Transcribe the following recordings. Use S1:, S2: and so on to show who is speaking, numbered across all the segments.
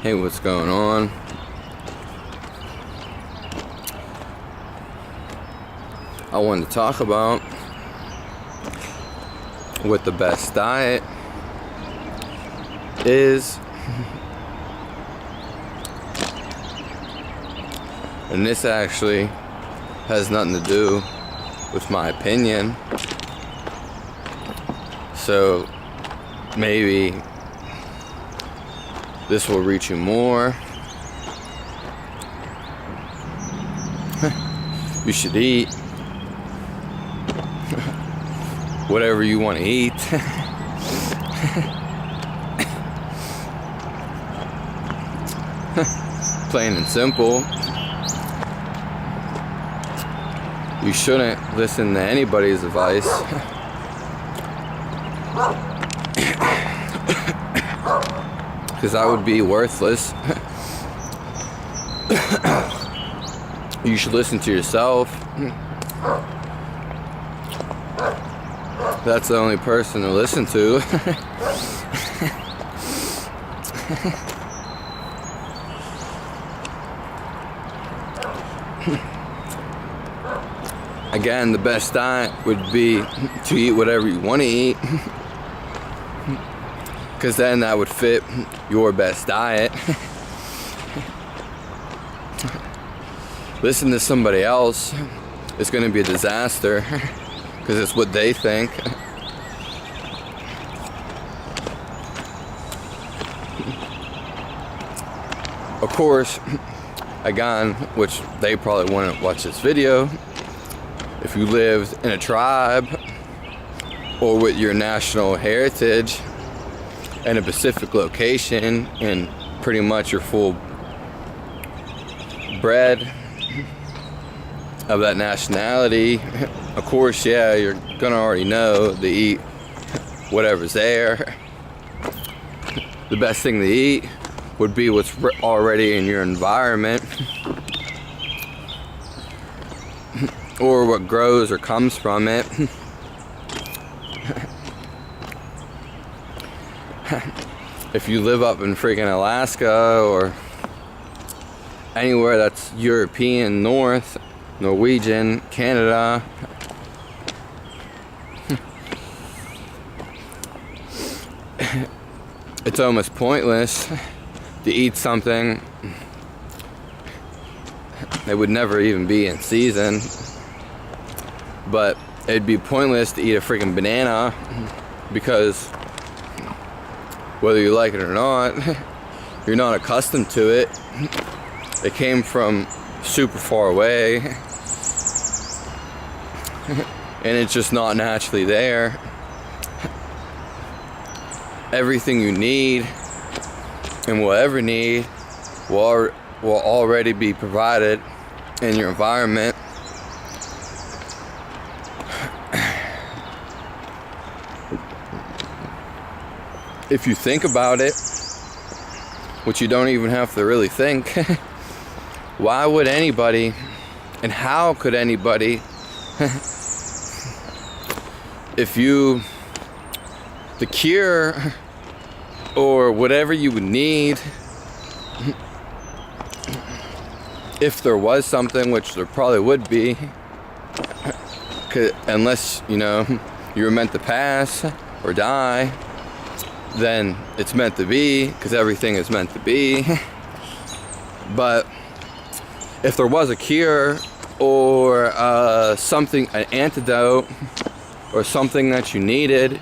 S1: Hey, what's going on? I wanted to talk about what the best diet is. And this actually has nothing to do with my opinion. So maybe this will reach you more. You should eat whatever you want to eat. Plain and simple. You shouldn't listen to anybody's advice. Because that would be worthless. You should listen to yourself. That's the only person to listen to. Again, the best diet would be to eat whatever you want to eat. Because then that would fit your best diet. Listen to somebody else, it's going to be a disaster. Because it's what they think. Of course, again, which they probably wouldn't watch this video, if you lived in a tribe or with your national heritage in a specific location and pretty much you're full bred of that nationality, of course, yeah, you're gonna already know to eat whatever's there. The best thing to eat would be what's already in your environment or what grows or comes from it. If you live up in freaking Alaska or anywhere that's European, North, Norwegian, Canada, it's almost pointless to eat something that would never even be in season. But it'd be pointless to eat a freaking banana because whether you like it or not, you're not accustomed to it. It came from super far away and it's just not naturally there. Everything you need and will ever need will already be provided in your environment. If you think about it, which you don't even have to really think, why would anybody, and how could anybody, if you, the cure or whatever you would need, if there was something, which there probably would be, unless, you know, you were meant to pass or die, then it's meant to be, because everything is meant to be. But if there was a cure or something, an antidote or something that you needed,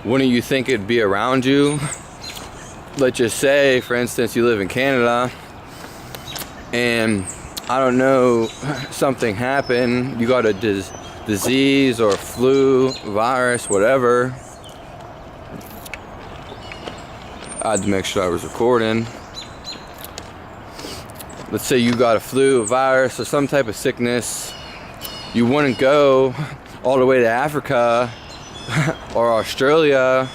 S1: wouldn't you think it'd be around you? Let's just say, for instance, you live in Canada and I don't know, something happened, you got a disease or flu, virus, whatever. I had to make sure I was recording. Let's say you got a flu, a virus, or some type of sickness. You wouldn't go all the way to Africa or Australia.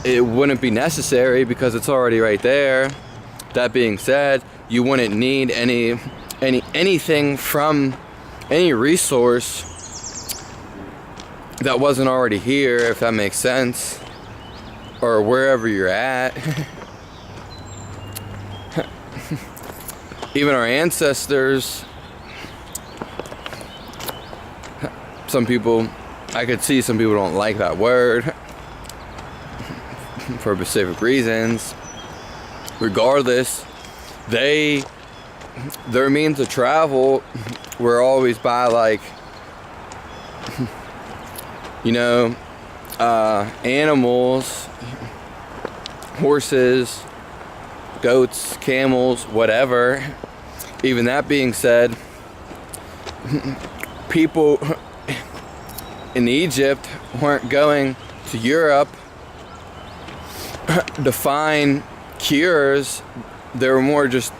S1: It wouldn't be necessary because it's already right there. That being said, you wouldn't need anything from any resource that wasn't already here, if that makes sense. or wherever you're at. Even our ancestors, some people, I could see some people don't like that word for specific reasons. Regardless, their means of travel were always by, like, you know, animals, horses, goats, camels, whatever. Even that being said, people in Egypt weren't going to Europe to find cures. They were more just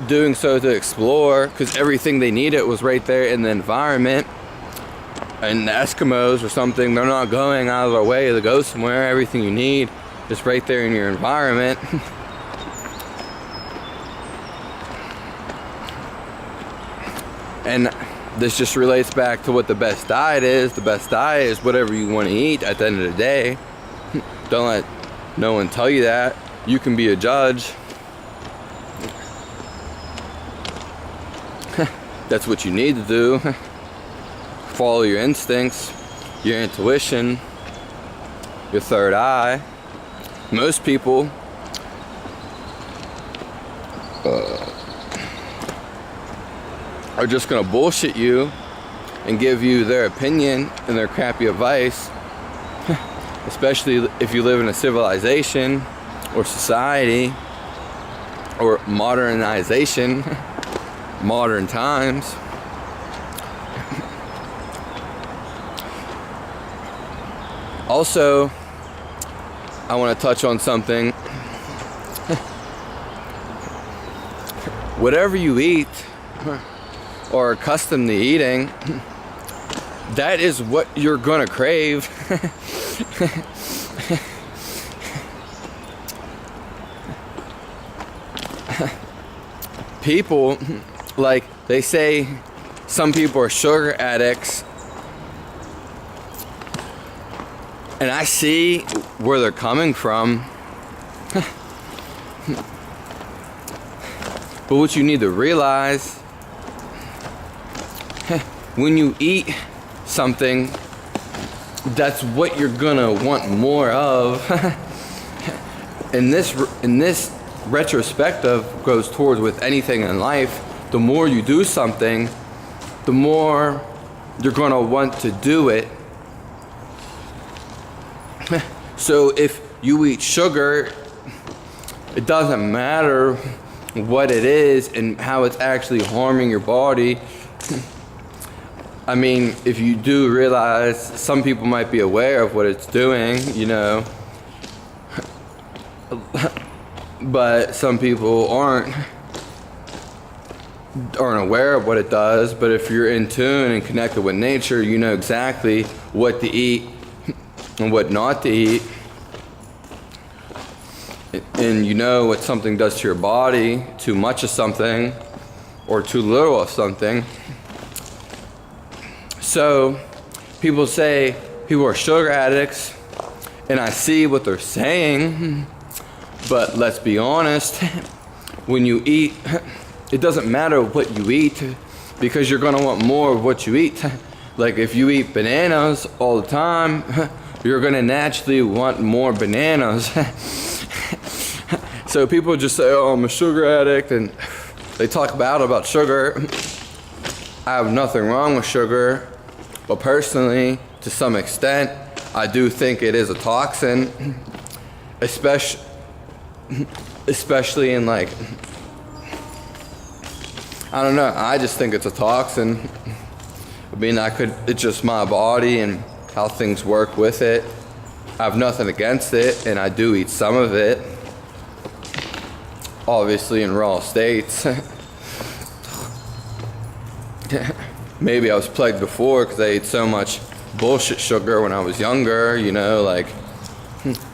S1: doing so to explore, because everything they needed was right there in the environment. And the Eskimos or something, they're not going out of their way to go somewhere. Everything you need is right there in your environment. And this just relates back to what the best diet is. The best diet is whatever you want to eat at the end of the day. Don't let no one tell you that. You can be a judge. That's what you need to do. Follow your instincts, your intuition, your third eye. Most people are just gonna bullshit you and give you their opinion and their crappy advice, especially if you live in a civilization or society or modernization, modern times. Also, I want to touch on something. Whatever you eat or are accustomed to eating, that is what you're gonna crave. People, like, they say some people are sugar addicts, and I see where they're coming from. But what you need to realize, when you eat something, that's what you're gonna want more of. And this retrospective goes towards with anything in life. The more you do something, the more you're gonna want to do it. So if you eat sugar, it doesn't matter what it is and how it's actually harming your body. I mean, if you do realize, some people might be aware of what it's doing, you know, but some people aren't aware of what it does. But if you're in tune and connected with nature, you know exactly what to eat and what not to eat. And you know what something does to your body, too much of something or too little of something. So people say people are sugar addicts, and I see what they're saying, but let's be honest, when you eat, it doesn't matter what you eat, because you're gonna want more of what you eat. Like if you eat bananas all the time, you're gonna naturally want more bananas. So people just say, oh, I'm a sugar addict, and they talk bad about sugar. I have nothing wrong with sugar, but personally, to some extent, I do think it is a toxin, especially in, like, I don't know, I just think it's a toxin. I mean, it's just my body and how things work with it. I have nothing against it, and I do eat some of it, obviously in raw states. Maybe I was plagued before because I ate so much bullshit sugar when I was younger, you know, like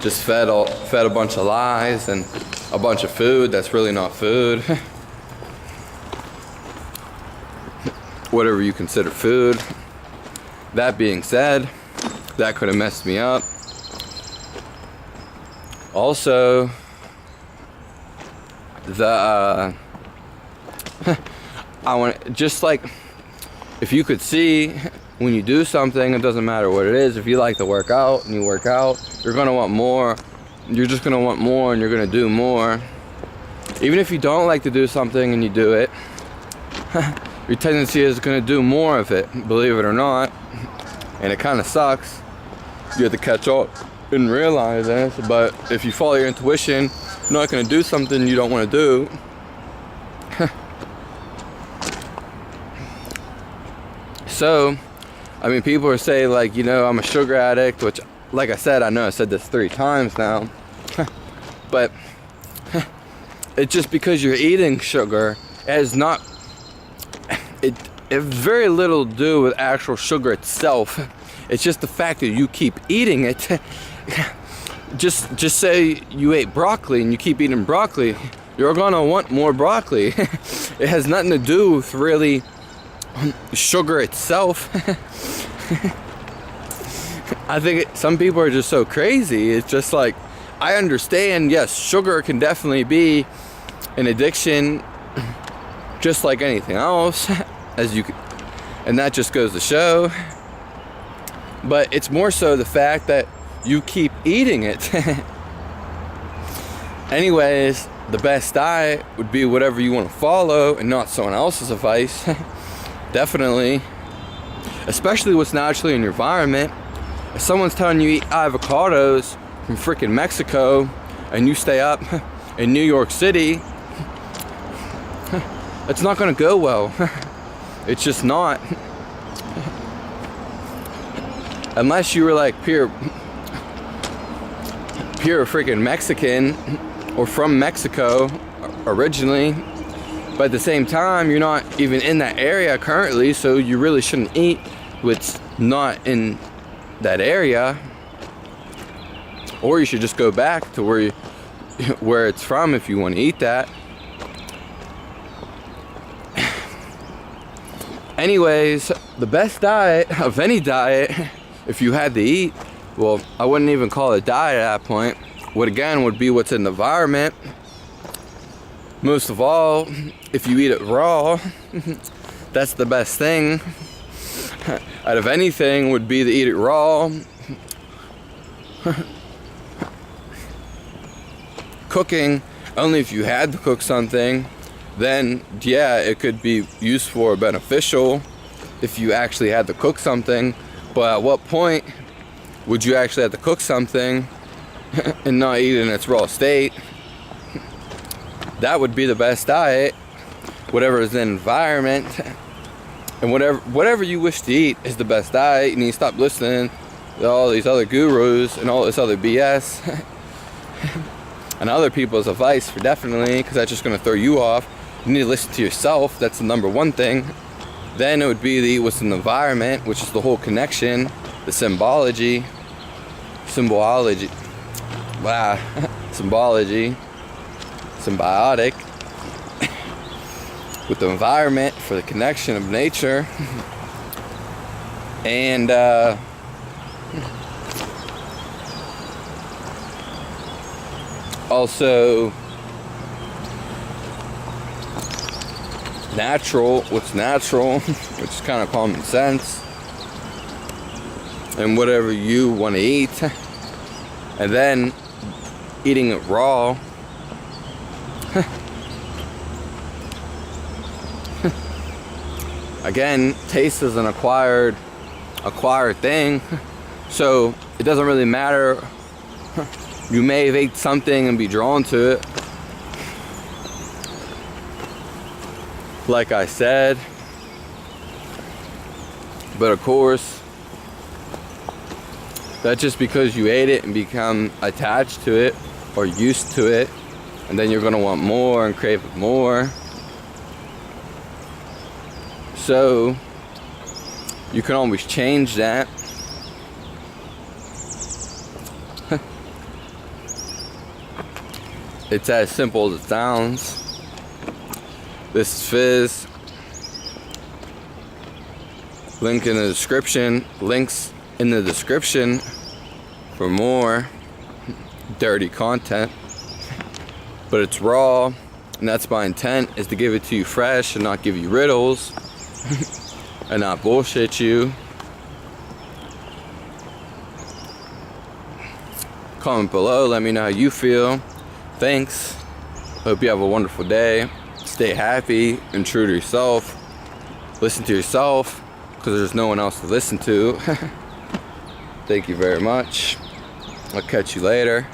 S1: just fed a bunch of lies and a bunch of food that's really not food. Whatever you consider food. That being said, that could have messed me up. Also, the I want, just like, if you could see when you do something, it doesn't matter what it is. If you like to work out and you work out, you're gonna want more. You're just gonna want more, and you're gonna do more. Even if you don't like to do something and you do it, your tendency is gonna do more of it, believe it or not. And it kind of sucks. You have to catch up and realize this. But if you follow your intuition, you're not gonna do something you don't want to do. So, I mean, people are saying, like, you know, I'm a sugar addict, which, like I said, I know I said this 3 times now. But it's just because you're eating sugar, it has very little to do with actual sugar itself. It's just the fact that you keep eating it. Just say you ate broccoli and you keep eating broccoli, you're gonna want more broccoli. It has nothing to do with really sugar itself. I think some people are just so crazy. It's just like, I understand, yes, sugar can definitely be an addiction, just like anything else, and that just goes to show. But it's more so the fact that you keep eating it. Anyways, the best diet would be whatever you want to follow and not someone else's advice. Definitely. Especially what's naturally in your environment. If someone's telling you eat avocados from freaking Mexico and you stay up in New York City, it's not gonna go well. It's just not. Unless you were like pure freaking Mexican or from Mexico originally. But at the same time, you're not even in that area currently, so you really shouldn't eat what's not in that area. Or you should just go back to where it's from if you want to eat that. Anyways, the best diet of any diet, if you had to eat, well, I wouldn't even call it a diet at that point. What again would be what's in the environment. Most of all, if you eat it raw, that's the best thing. Out of anything would be to eat it raw. Cooking, only if you had to cook something, then yeah, it could be useful or beneficial if you actually had to cook something. But at what point would you actually have to cook something and not eat it in its raw state? That would be the best diet. Whatever is the environment and whatever you wish to eat is the best diet. You need to stop listening to all these other gurus and all this other BS and other people's advice, for definitely, because that's just going to throw you off. You need to listen to yourself. That's the number one thing. Then it would be the what's in the environment, which is the whole connection, the symbology, symbiotic, with the environment for the connection of nature. And also what's natural, which is kind of common sense, and whatever you want to eat, and then eating it raw. Again, taste is an acquired thing, so it doesn't really matter. You may have ate something and be drawn to it, like I said, but of course, that's just because you ate it and become attached to it or used to it, and then you're gonna want more and crave it more. So you can always change that. It's as simple as it sounds. This is Fizz. Links in the description for more. dirty content, but it's raw, and that's my intent, is to give it to you fresh and not give you riddles and not bullshit you. Comment below, let me know how you feel. Thanks. Hope you have a wonderful day. Stay happy and true to yourself. Listen to yourself, because there's no one else to listen to. Thank you very much. I'll catch you later.